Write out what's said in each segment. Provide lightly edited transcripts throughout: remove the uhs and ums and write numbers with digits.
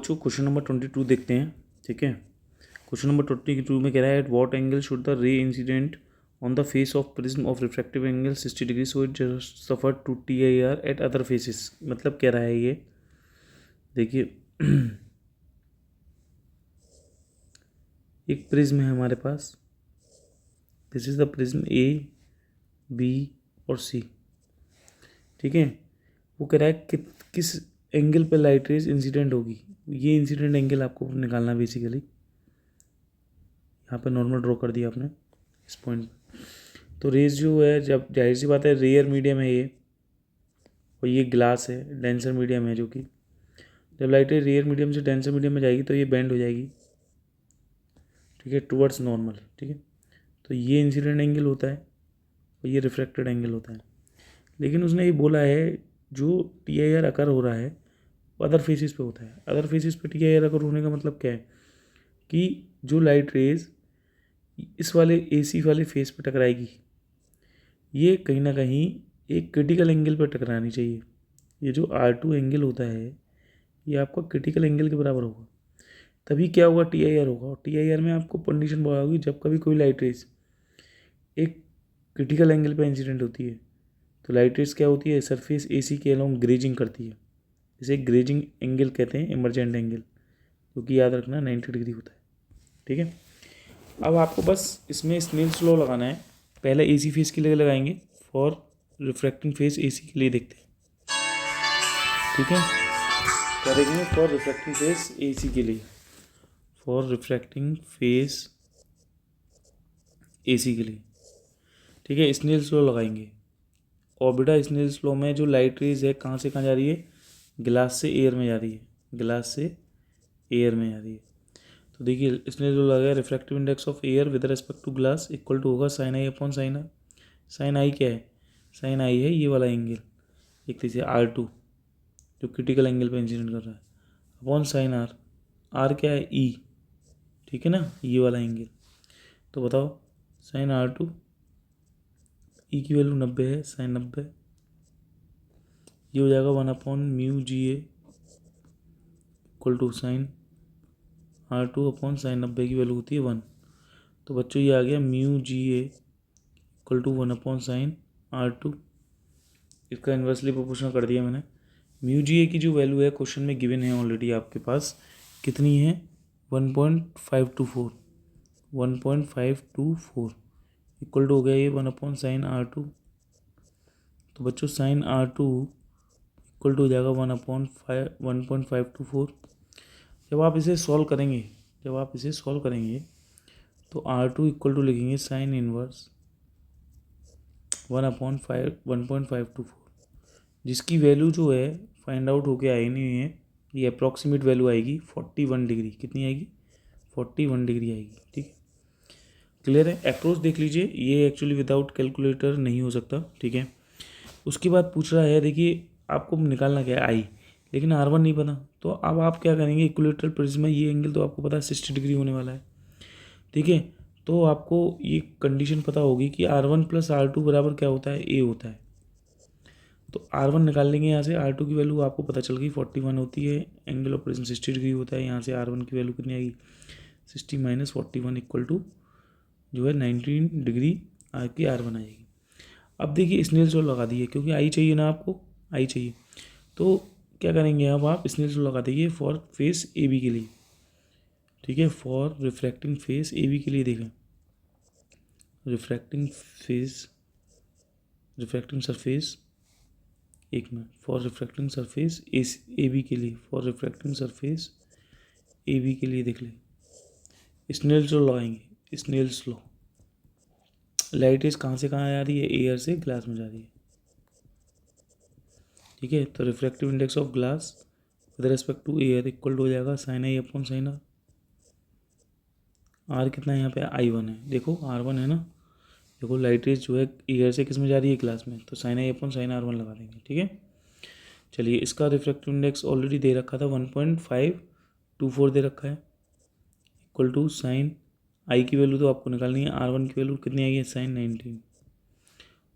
बच्चों question number 22 देखते हैं। ठीक है, क्वेश्चन नंबर 22 में कह रहा है at what angle should the ray incident on the face of prism of refractive angle 60 degree so it suffer to TIR at other faces. मतलब कह रहा है ये, देखिए एक प्रिज्म है हमारे पास, this is the prism A, B और C। ठीक है, वो कह रहा है कि किस एंगल पे लाइट रेज इंसिडेंट होगी। ये इंसिडेंट एंगल आपको निकालना है बेसिकली। यहाँ पे नॉर्मल ड्रॉ कर दिया आपने इस पॉइंट पे। तो रेज जो है, जब जाहिर सी बात है रेयर मीडियम है ये, और ये ग्लास है, डेंसर मीडियम है, जो कि जब लाइट रेज रेयर मीडियम से डेंसर मीडियम में जाएगी तो ये बेंड हो जाएगी। ठीक है, टुवर्ड्स नॉर्मल। ठीक है, तो ये इंसिडेंट एंगल होता है और ये रिफ्रैक्टेड एंगल होता है। लेकिन उसने ये बोला है जो TIR अकर हो रहा है वो अदर फेसिस पे होता है। अदर फेसिस पे TIR अकर होने का मतलब क्या है कि जो लाइट रेज इस वाले AC वाले फेस पे टकराएगी, ये कहीं ना कहीं एक क्रिटिकल एंगल पर टकरानी चाहिए। ये जो R2 एंगल होता है ये आपका क्रिटिकल एंगल के बराबर होगा, तभी क्या होगा, TIR होगा। और TIR में आपको कंडीशन बोला होगी, जब कभी कोई लाइट रेज एक क्रिटिकल एंगल पे इंसिडेंट होती है तो लाइट रेज क्या होती है, सरफेस AC के अलोंग ग्रेजिंग करती है। इसे ग्रेजिंग एंगल कहते हैं, इमरजेंट एंगल, क्योंकि याद रखना 90 डिग्री होता है। ठीक है, अब आपको बस इसमें स्नेल्स लॉ लगाना है। पहले AC फेस के लिए लगाएंगे, फॉर रिफ्रैक्टिंग फेस AC के लिए देखते हैं। ठीक है, क्या देखेंगे, फॉर रिफ्रैक्टिंग फेस AC के लिए, फॉर रिफ्रैक्टिंग फेस AC के लिए। ठीक है, स्नेल्स लॉ लगाएंगे। और बेटा स्नेल्स लॉ में जो लाइट रेज है कहाँ से कहाँ जा रही है, ग्लास से एयर में जा रही है, ग्लास से एयर में जा रही है। तो देखिए इसने जो लगाया, refractive index of air with respect to glass equal to होगा sine I upon sine R. Sine I क्या है, साइन आई है ये वाला एंगल, एक लीजिए R2 जो क्रिटिकल एंगल पे इंसिडेंट कर रहा है, अपॉन साइन आर। आर क्या है, E। ठीक है ना, ये वाला एंगल। तो बताओ साइन R2, E की वैल्यू 90 है, साइन 90, ये हो जाएगा 1/μ/GA equal to sine R2 upon sine 90 की वैल्यू होती है 1। तो बच्चों ये आ गया μ/GA equal to 1/sin R2। इसका इन्वर्सली प्रोपोर्शनल कर दिया मैंने। μ/GA की जो वैल्यू है क्वेश्चन में गिवन है ऑलरेडी आपके पास, कितनी है, 1.524, 1.524 इक्वल टू हो गया ये 1/sin R2। तो बच्चों sin R2 इक्वल टू हो जाएगा 1/524। जब आप इसे सॉल्व करेंगे, तो R2 इक्वल टू लिखेंगे साइन इनवर्स 1/524, जिसकी वैल्यू जो है फाइंड आउट होके आई नहीं है, ये अप्रॉक्सीमेट वैल्यू आएगी 41 डिग्री। कितनी आएगी, 41 डिग्री आएगी। ठीक है, क्लियर है। अप्रोच देख लीजिए, ये एक्चुअली विदाउट कैलकुलेटर नहीं हो सकता। ठीक है, उसके बाद पूछ रहा है, देखिए आपको निकालना क्या है, I, लेकिन R1 नहीं पता। तो अब आप क्या करेंगे, इक्विलेटरल प्रिज्म में ये एंगल तो आपको पता है 60 डिग्री होने वाला है। ठीक है, तो आपको ये कंडीशन पता होगी कि R1 + R2 बराबर क्या होता है, A होता है। तो R1 निकाल लेंगे यहाँ से, R2 की वैल्यू आपको पता चल गई 41 होती है, एंगल ऑफ प्रिज्म 60 डिग्री होता है। यहाँ से R1 की वैल्यू कितनी आएगी, 60 - 41 इक्वल टू जो है 19 डिग्री आपकी R1 आएगी। अब देखिए स्नेल्स लॉ लगा दिए, क्योंकि I चाहिए ना, आपको I चाहिए। तो क्या करेंगे, अब आप स्नेल्स लॉ लगा दीजिए फॉर फेस AB के लिए। ठीक है, फॉर रिफ्रैक्टिंग फेस AB के लिए देखें, रिफ्रैक्टिंग सरफेस, एक minute, for refracting surface AB के लिए, फॉर रिफ्रैक्टिंग सरफेस AB के लिए देख ले, स्नेल्स लॉ लगाएंगे। स्नेल्स लॉ, लाइट रेज कहाँ से कहाँ आ रही है, एयर से ग्लास में जा रही है। ठीक है, तो refractive index of glass with respect to air equal हो जाएगा साइन आई अपॉन साइन आर। आर कितना है यहाँ पे, I1 है, देखो R1 है ना, देखो लाइट रेज जो है एयर से किस में जा रही है, ग्लास में, तो साइन आई अपॉन साइन R1 लगा देंगे। ठीक है, चलिए इसका रिफ्रैक्टिव इंडेक्स ऑलरेडी दे रखा था 1.524 दे रखा है, इक्वल टू साइन आई की वैल्यू तो आपको निकालनी है, R1 की वैल्यू कितनी आएगी, साइन 19।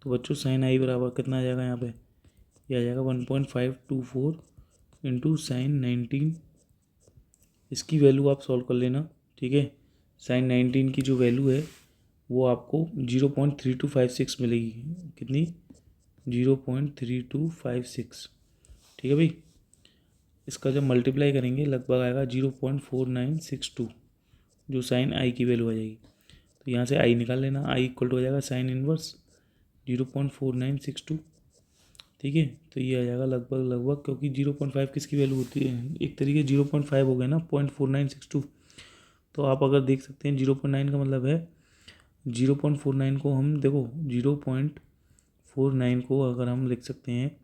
तो बच्चों साइन आई बराबर कितना आ जाएगा यहाँ पे, ये आ जाएगा 1.524 इंटू साइन 19 इसकी वैल्यू आप सॉल्व कर लेना, ठीक है। साइन 19 की जो वैल्यू है वो आपको 0.3256 मिलेगी। कितनी? 0.3256, ठीक है भाई। इसका जब मल्टीप्लाई करेंगे लगभग आएगा 0.4962, जो साइन आई की वैल्यू आ जाएगी। तो यहाँ से आई निकाल लेना, आई इक्वल टू हो जाएगा साइन इनवर्स 0.4962, ठीक है। तो ये आ जाएगा लगभग, क्योंकि 0.5 किसकी वैल्यू होती है, एक तरीके 0.5 हो गया ना, 0.4962। तो आप अगर देख सकते हैं 0.9 का मतलब है 0.49 को हम देखो 0.49 को अगर हम लिख सकते हैं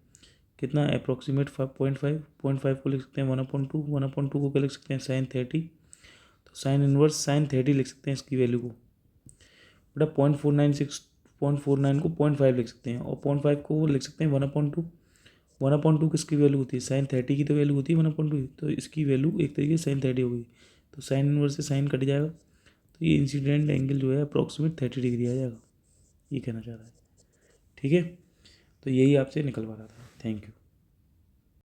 कितना, अप्रोक्सीमेट 5.5 को लिख सकते हैं 1/2 को क्या लिख सकते हैं साइन 30। तो साइन इनवर्स साइन 30 लिख सकते हैं इसकी वैल्यू को। बेटा 0.496 को 0.5 लिख सकते हैं, और 0.5 को लिख सकते हैं 1/2। 1/2 किसकी वैल्यू होती है, साइन 30 की तो वैल्यू होती है 1/2, तो इसकी वैल्यू एक तरीके से साइन 30 हो गई। तो साइन इनवर्स से साइन कट जाएगा, तो ये इंसिडेंट एंगल जो है अप्रॉक्सीमेट 30 डिग्री आ जाएगा, ये कहना चाह रहा है, ठीक है। तो यही आपसे निकलवा रहा था। Thank you.